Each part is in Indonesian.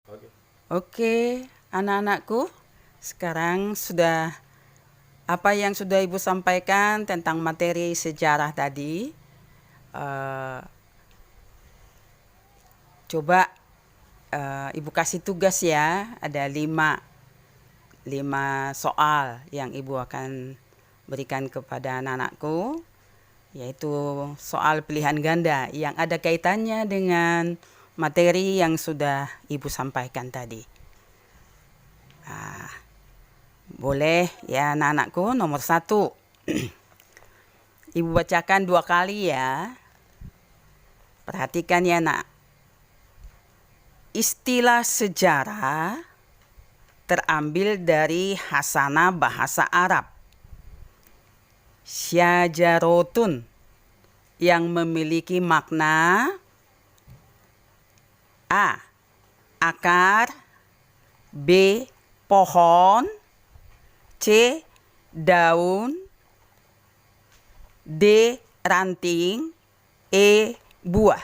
Oke. Oke, anak-anakku, sekarang apa yang sudah Ibu sampaikan tentang materi sejarah tadi, eh, coba Ibu kasih tugas ya, ada lima soal yang Ibu akan berikan kepada anak-anakku, yaitu soal pilihan ganda yang ada kaitannya dengan materi yang sudah Ibu sampaikan tadi. Boleh ya anak-anakku, nomor 1. Ibu bacakan 2 kali ya. Perhatikan ya nak. Istilah sejarah terambil dari Hasanah bahasa Arab. Syajarotun yang memiliki makna A. Akar, B. Pohon, C. Daun, D. Ranting, E. Buah.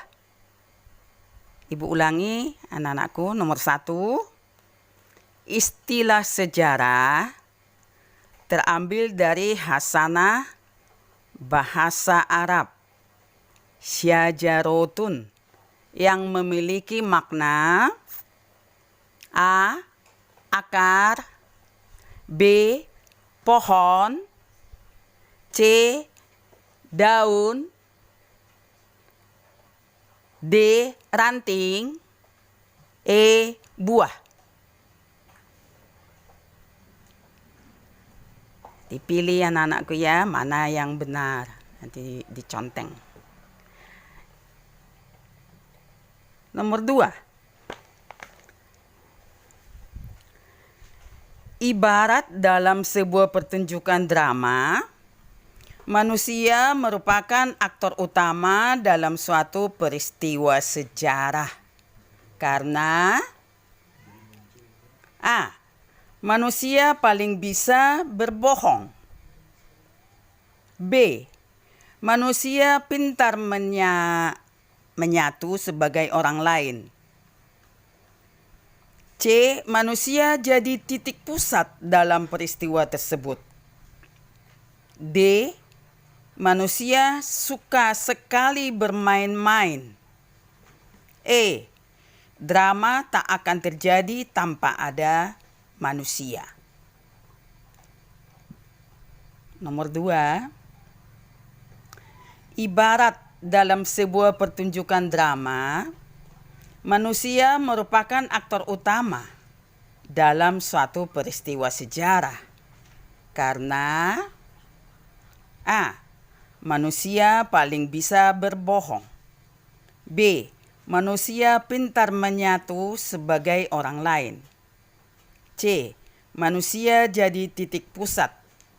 Ibu ulangi anak-anakku, nomor 1. Istilah sejarah terambil dari Hasanah bahasa Arab. Syajarotun yang memiliki makna A. Akar, B. Pohon, C. Daun, D. Ranting, E. Buah. Dipilih anak-anakku ya, mana yang benar. Nanti diconteng. Nomor 2. Ibarat dalam sebuah pertunjukan drama, manusia merupakan aktor utama dalam suatu peristiwa sejarah. Karena A. Manusia paling bisa berbohong. B. Manusia pintar menyatu sebagai orang lain. C. Manusia jadi titik pusat dalam peristiwa tersebut. D. Manusia suka sekali bermain-main. E. Drama tak akan terjadi tanpa ada manusia. Nomor 2. Ibarat dalam sebuah pertunjukan drama, manusia merupakan aktor utama dalam suatu peristiwa sejarah. Karena A. Manusia paling bisa berbohong. B. Manusia pintar menyatu sebagai orang lain. C. Manusia jadi titik pusat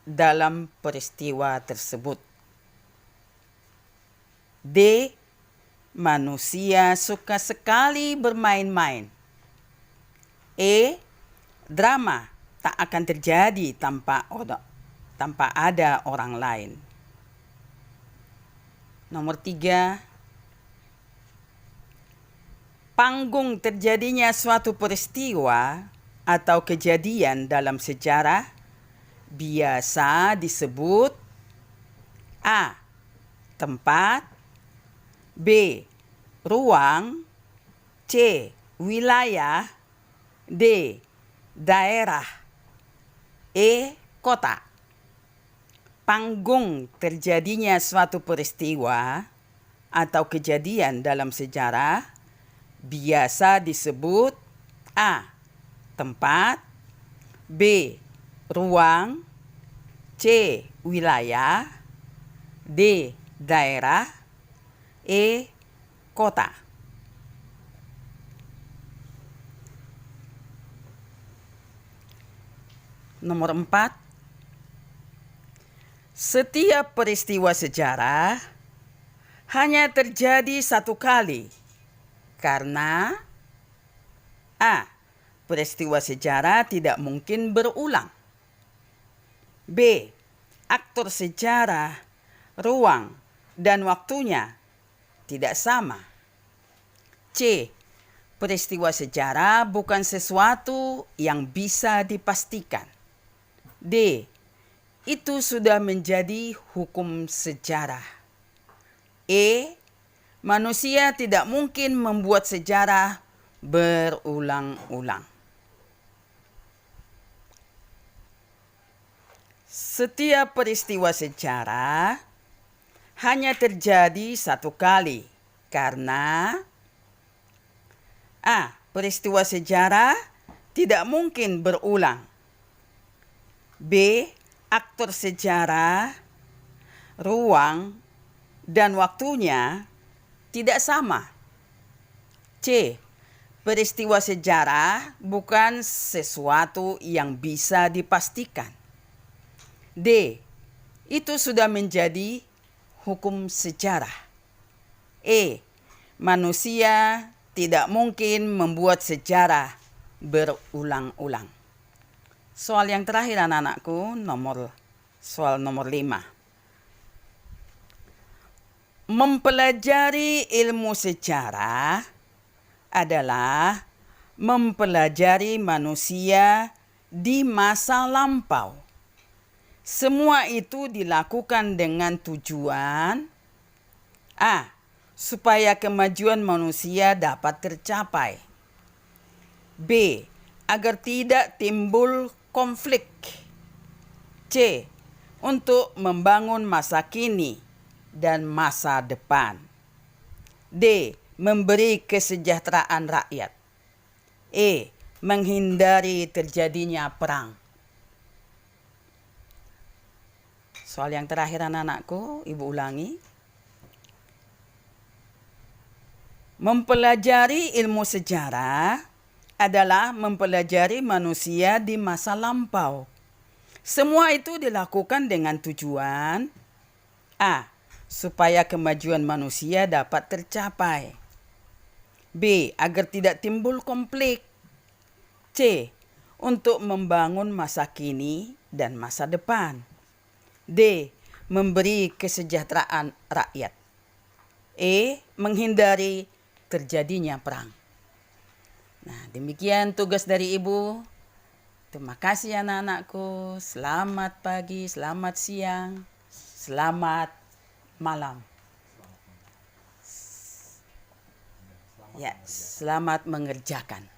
dalam peristiwa tersebut. D. Manusia suka sekali bermain-main. E. Drama tak akan terjadi tanpa ada orang lain. Nomor 3. Panggung terjadinya suatu peristiwa atau kejadian dalam sejarah biasa disebut A. Tempat, B. Ruang, C. Wilayah, D. Daerah, E. Kota. Panggung terjadinya suatu peristiwa atau kejadian dalam sejarah biasa disebut A. Tempat, B. Ruang, C. Wilayah, D. Daerah, E. Kota. Nomor 4. Setiap peristiwa sejarah hanya terjadi satu kali karena A. Peristiwa sejarah tidak mungkin berulang. B. Aktor sejarah, ruang, dan waktunya tidak sama. C. peristiwa sejarah bukan sesuatu yang bisa dipastikan. D. Itu sudah menjadi hukum sejarah. E. Manusia tidak mungkin membuat sejarah berulang-ulang. Setiap peristiwa sejarah hanya terjadi satu kali karena A. Peristiwa sejarah tidak mungkin berulang. B. Aktor sejarah, ruang, dan waktunya tidak sama. C. Peristiwa sejarah bukan sesuatu yang bisa dipastikan. D. Itu sudah menjadi hukum sejarah. E. Manusia tidak mungkin membuat sejarah berulang-ulang. Soal yang terakhir anak-anakku, soal nomor 5. Mempelajari ilmu sejarah adalah mempelajari manusia di masa lampau. Semua itu dilakukan dengan tujuan A. Supaya kemajuan manusia dapat tercapai. B. Agar tidak timbul konflik. C. Untuk membangun masa kini dan masa depan. D. Memberi kesejahteraan rakyat. E. Menghindari terjadinya perang. Soal yang terakhir anak-anakku, ibu ulangi. Mempelajari ilmu sejarah adalah mempelajari manusia di masa lampau. Semua itu dilakukan dengan tujuan A. Supaya kemajuan manusia dapat tercapai. B. Agar tidak timbul konflik. C. Untuk membangun masa kini dan masa depan. D. Memberi kesejahteraan rakyat. E. Menghindari terjadinya perang. Nah, demikian tugas dari ibu. Terima kasih anak-anakku. Selamat pagi, selamat siang, selamat malam. Ya, selamat mengerjakan.